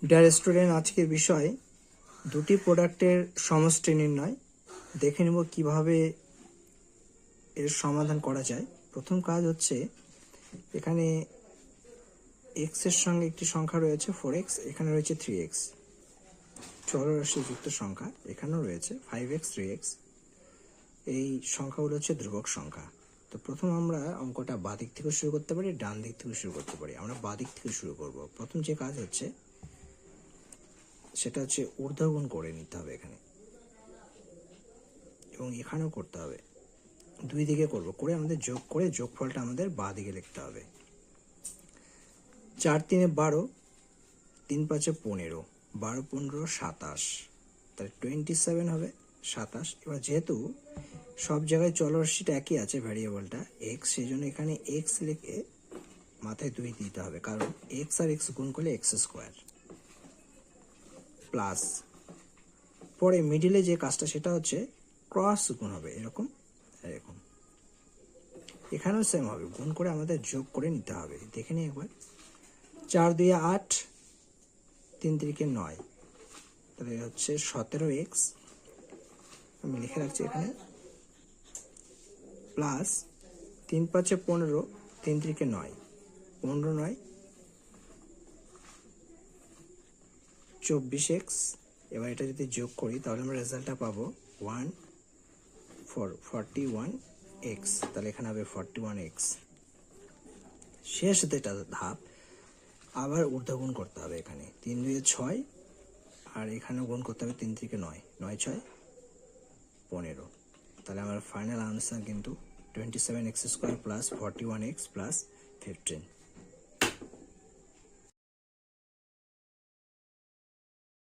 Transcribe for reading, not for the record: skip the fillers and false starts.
Dear student, আজকের বিষয় দুটি প্রোডাক্টের সমষ্টি নির্ণয়। দেখে নেব কিভাবে এর সমাধান করা যায়। প্রথম কাজ হচ্ছে, এখানে এক্স এর সঙ্গে একটি সংখ্যা রয়েছে 4x, এখানে রয়েছে 3x, চলরাশি যুক্ত সংখ্যা। এখানেও রয়েছে 5x 3x। এই সংখ্যাগুলো হচ্ছে ধ্রুবক সংখ্যা। তো প্রথম আমরা অঙ্কটা বাঁ দিক থেকে শুরু করতে পারি, ডান দিক থেকে শুরু করতে পারি। আমরা বাঁ দিক থেকে শুরু করব। প্রথম যে কাজ হচ্ছে সেটা হচ্ছে ঊর্ধ্বগুণ করে নিতে হবে এখানে, এবং এখানেও করতে হবে। দুই দিকে করব, করে আমাদের যোগ করে যোগফলটা আমাদের বাঁ দিকে লিখতে হবে। 4 3 12, 3 5 15, 12 15 27, তাহলে 27 হবে 27। এবার যেহেতু সব জায়গায় চলরাশিটা একই আছে, ভ্যারিয়েবলটা এক্স, সেই জন্য এখানে এক্স লিখে মাথায় 2 দিতে হবে, কারণ এক্স আর এক্স গুণ করলে এক্স স্কোয়ার প্লাস, পরে মিডিলে যে কাজটা সেটা হচ্ছে ক্রস গুণ হবে, এরকম এরকম। এখানেও সেম হবে, গুণ করে আমাদের যোগ করে নিতে হবে। দেখে নিই একবার। 4 2 8, 3 3 9, তাহলে হচ্ছে 17x, আমি লিখে রাখছি এখানে, প্লাস 3 5 15, 3 3 9, 15 9 24x। এবার এটা যদি যোগ করি তাহলে আমরা রেজাল্টটা পাবো 41x, তাহলে এখানে হবে 41x। শেষ যেটা ধাপ, আবার ঊর্ধ্বগুণ করতে হবে। এখানে 3 2 6, আর এখানেও গুণ করতে হবে 3 3 9, 9 6 15। তাহলে আমার ফাইনাল আনসার কিন্তু 27x² প্লাস 41x প্লাস 15।